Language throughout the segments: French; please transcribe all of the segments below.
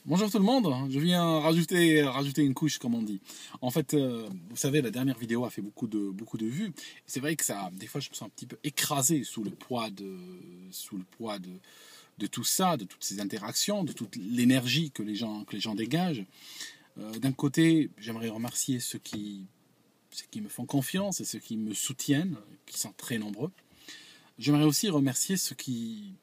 Bonjour tout le monde, je viens rajouter une couche comme on dit. En fait, vous savez, la dernière vidéo a fait beaucoup de vues. C'est vrai que ça, des fois, je me sens un petit peu écrasé sous le poids de tout ça, de toutes ces interactions, de toute l'énergie que les gens dégagent. D'un côté, j'aimerais remercier ceux qui me font confiance et ceux qui me soutiennent, qui sont très nombreux. J'aimerais aussi remercier ceux qui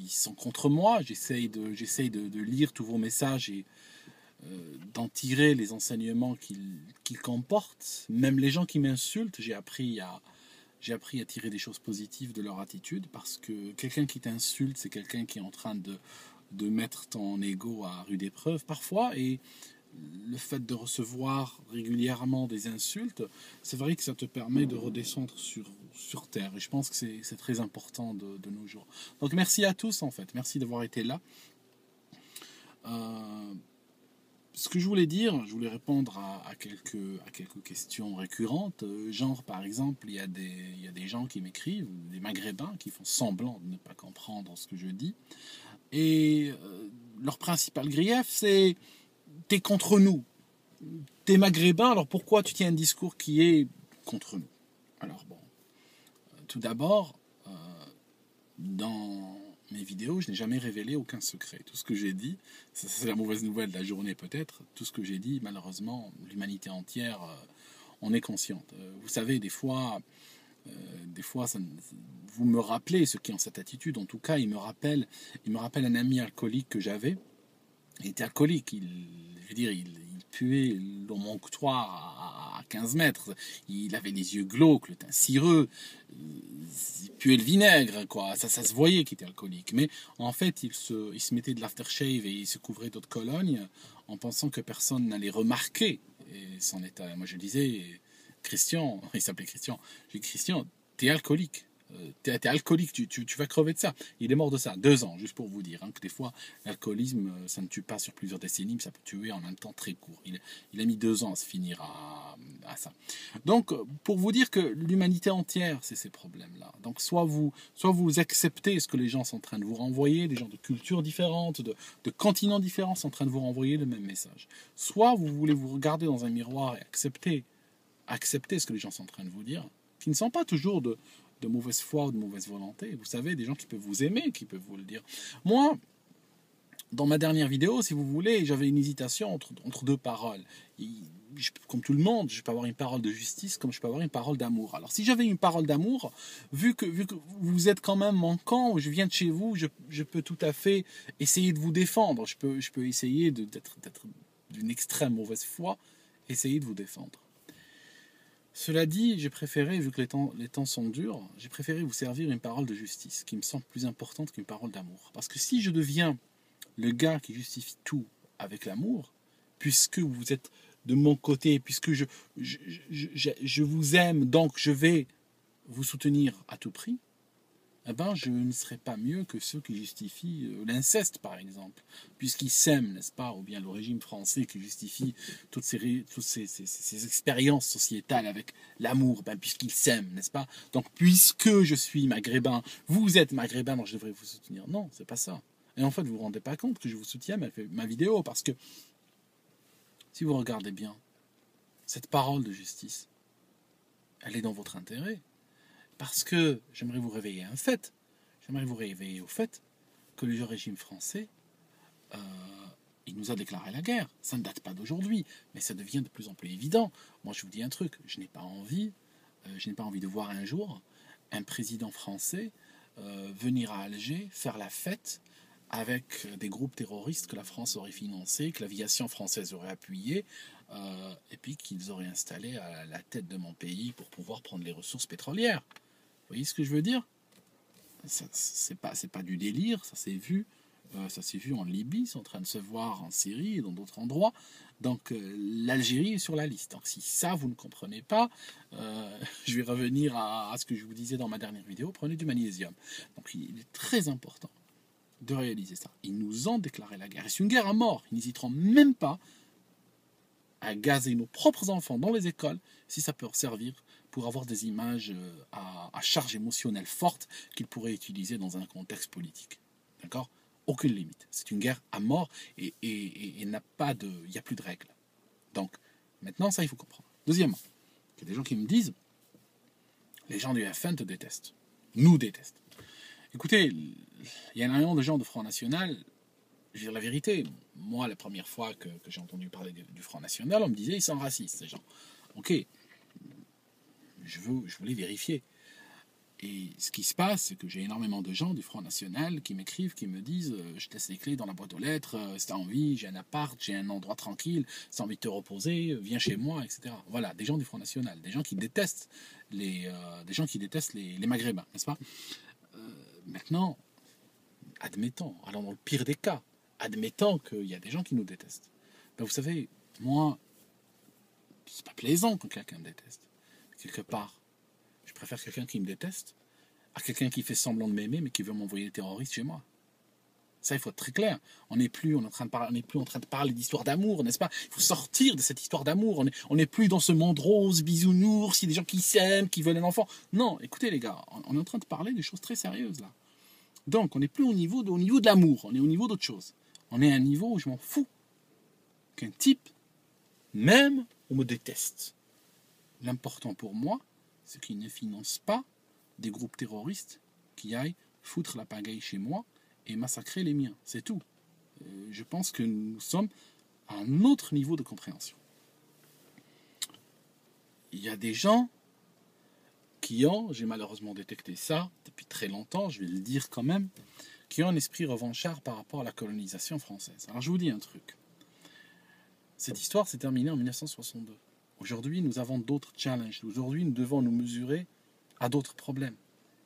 sont contre moi. J'essaye de lire tous vos messages et d'en tirer les enseignements qu'ils comportent. Même les gens qui m'insultent, j'ai appris à tirer des choses positives de leur attitude, parce que quelqu'un qui t'insulte, c'est quelqu'un qui est en train de mettre ton ego à rude épreuve parfois. Et le fait de recevoir régulièrement des insultes, c'est vrai que ça te permet de redescendre sur terre. Et je pense que c'est très important de nos jours. Donc merci à tous en fait. Merci d'avoir été là. Ce que je voulais dire, je voulais répondre à quelques questions récurrentes. Genre par exemple, il y a des gens qui m'écrivent, des Maghrébins qui font semblant de ne pas comprendre ce que je dis. Et leur principal grief, c'est: t'es contre nous, t'es maghrébin, alors pourquoi tu tiens un discours qui est contre nous? Alors bon, tout d'abord, dans mes vidéos, je n'ai jamais révélé aucun secret. Tout ce que j'ai dit, c'est la mauvaise nouvelle de la journée peut-être, tout ce que j'ai dit, malheureusement, l'humanité entière en est consciente. Vous savez, des fois vous me rappelez, ceux qui ont cette attitude, en tout cas, il me rappelle un ami alcoolique que j'avais. Il était alcoolique, il puait dans mon comptoir à 15 mètres, il avait les yeux glauques, le teint cireux, il puait le vinaigre, quoi. Ça se voyait qu'il était alcoolique. Mais en fait, il se mettait de l'aftershave et il se couvrait d'eau de Cologne en pensant que personne n'allait remarquer et son état. Moi, je disais: Christian, il s'appelait Christian, j'ai dit: Christian, t'es alcoolique. T'es alcoolique, tu vas crever de ça. Il est mort de ça, 2 ans, juste pour vous dire, hein, que des fois, l'alcoolisme, ça ne tue pas sur plusieurs décennies, mais ça peut tuer en un temps très court. Il a mis 2 ans à se finir à ça. Donc, pour vous dire que l'humanité entière, c'est ces problèmes-là. Donc, soit vous acceptez ce que les gens sont en train de vous renvoyer, des gens de cultures différentes, de continents différents sont en train de vous renvoyer le même message. Soit vous voulez vous regarder dans un miroir et accepter ce que les gens sont en train de vous dire, qui ne sont pas toujours de mauvaise foi ou de mauvaise volonté. Vous savez, des gens qui peuvent vous aimer, qui peuvent vous le dire. Moi, dans ma dernière vidéo, si vous voulez, j'avais une hésitation entre deux paroles. Comme tout le monde, je peux avoir une parole de justice comme je peux avoir une parole d'amour. Alors si j'avais une parole d'amour, vu que vous êtes quand même manquant, je viens de chez vous, je peux tout à fait essayer de vous défendre. Je peux essayer d'être d'une extrême mauvaise foi, essayer de vous défendre. Cela dit, j'ai préféré, vu que les temps sont durs, j'ai préféré vous servir une parole de justice, qui me semble plus importante qu'une parole d'amour. Parce que si je deviens le gars qui justifie tout avec l'amour, puisque vous êtes de mon côté, puisque je vous aime, donc je vais vous soutenir à tout prix, eh ben, je ne serai pas mieux que ceux qui justifient l'inceste, par exemple, puisqu'ils s'aiment, n'est-ce pas, ou bien le régime français qui justifie toutes ces expériences sociétales avec l'amour, ben, puisqu'ils s'aiment, n'est-ce pas? Donc, puisque je suis maghrébin, vous êtes maghrébin, donc je devrais vous soutenir. Non, c'est pas ça. Et en fait, vous vous rendez pas compte que je vous soutiens ma vidéo, parce que si vous regardez bien, cette parole de justice, elle est dans votre intérêt. Parce que j'aimerais vous réveiller à un fait. J'aimerais vous réveiller au fait que le régime français, il nous a déclaré la guerre. Ça ne date pas d'aujourd'hui, mais ça devient de plus en plus évident. Moi, je vous dis un truc, je n'ai pas envie de voir un jour un président français venir à Alger faire la fête avec des groupes terroristes que la France aurait financés, que l'aviation française aurait appuyé, et puis qu'ils auraient installé à la tête de mon pays pour pouvoir prendre les ressources pétrolières. Vous voyez ce que je veux dire? C'est pas du délire, ça s'est vu. Ça s'est vu en Libye, c'est en train de se voir en Syrie et dans d'autres endroits. Donc l'Algérie est sur la liste. Donc si ça vous ne comprenez pas, je vais revenir à ce que je vous disais dans ma dernière vidéo, prenez du magnésium. Donc il est très important de réaliser ça. Ils nous ont déclaré la guerre. Et c'est une guerre à mort. Ils n'hésiteront même pas à gazer nos propres enfants dans les écoles si ça peut servir pour avoir des images à charge émotionnelle forte qu'ils pourraient utiliser dans un contexte politique. D'accord? aucune limite. C'est une guerre à mort et il n'y a plus de règles. Donc, maintenant, ça, il faut comprendre. Deuxièmement, il y a des gens qui me disent, les gens du FN te détestent, nous détestent. Écoutez, il y a énormément de gens de Front National, je veux dire la vérité, moi, la première fois que j'ai entendu parler du Front National, on me disait, ils sont racistes, ces gens. Ok, je voulais vérifier. Et ce qui se passe, c'est que j'ai énormément de gens du Front National qui m'écrivent, qui me disent je te laisse les clés dans la boîte aux lettres, si tu as envie, j'ai un appart, j'ai un endroit tranquille, si tu as envie de te reposer, viens chez moi, etc. Voilà, des gens du Front National, des gens qui détestent les Maghrébins, n'est-ce pas? Maintenant, admettons, allons dans le pire des cas, admettons qu'il y a des gens qui nous détestent. Ben vous savez, moi, c'est pas plaisant quand quelqu'un me déteste. Quelque part, je préfère quelqu'un qui me déteste à quelqu'un qui fait semblant de m'aimer mais qui veut m'envoyer des terroristes chez moi. Ça, il faut être très clair. On n'est plus en train de parler d'histoire d'amour, n'est-ce pas? Il faut sortir de cette histoire d'amour. On n'est plus dans ce monde rose, bisounours, il y a des gens qui s'aiment, qui veulent un enfant. Non, écoutez les gars, on est en train de parler des choses très sérieuses là. Donc, on n'est plus au niveau de l'amour, on est au niveau d'autre chose. On est à un niveau où je m'en fous qu'un type m'aime ou me déteste. L'important pour moi, c'est qu'il ne finance pas des groupes terroristes qui aillent foutre la pagaille chez moi et massacrer les miens. C'est tout. Je pense que nous sommes à un autre niveau de compréhension. Il y a des gens qui ont, j'ai malheureusement détecté ça depuis très longtemps, je vais le dire quand même, qui ont un esprit revanchard par rapport à la colonisation française. Alors je vous dis un truc. Cette histoire s'est terminée en 1962. Aujourd'hui, nous avons d'autres challenges. Aujourd'hui, nous devons nous mesurer à d'autres problèmes.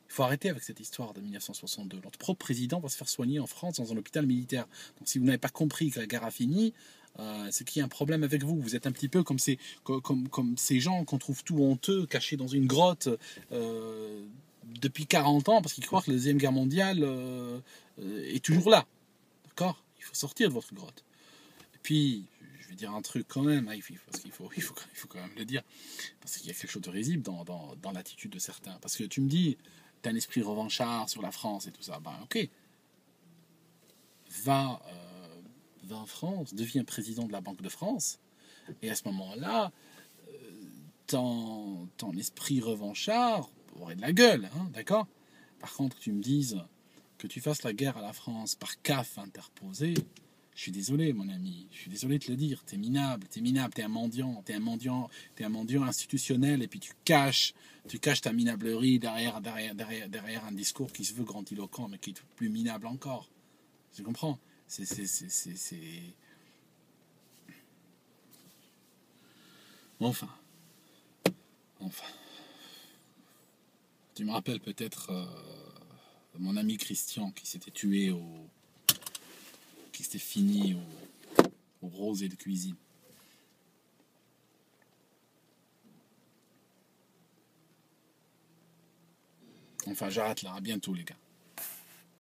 Il faut arrêter avec cette histoire de 1962. Notre propre président va se faire soigner en France dans un hôpital militaire. Donc si vous n'avez pas compris que la guerre a fini, c'est qu'il y a un problème avec vous. Vous êtes un petit peu comme ces gens qu'on trouve tout honteux, cachés dans une grotte depuis 40 ans, parce qu'ils croient que la Deuxième Guerre mondiale est toujours là. D'accord? Il faut sortir de votre grotte. Et puis, je vais dire un truc quand même, parce qu'il faut quand même le dire, parce qu'il y a quelque chose de risible dans l'attitude de certains. Parce que tu me dis, tu as un esprit revanchard sur la France et tout ça, ben ok, va en France, deviens président de la Banque de France, et à ce moment-là, ton esprit revanchard aurait de la gueule, hein, d'accord? Par contre, tu me dises que tu fasses la guerre à la France par CAF interposé, je suis désolé, mon ami, je suis désolé de te le dire, t'es minable, t'es un mendiant, t'es un mendiant institutionnel, et puis tu caches ta minablerie derrière un discours qui se veut grandiloquent, mais qui est plus minable encore. Tu comprends? Enfin. Tu me rappelles peut-être mon ami Christian qui s'était tué qui s'était fini au rosé de cuisine. Enfin, j'arrête là. À bientôt, les gars.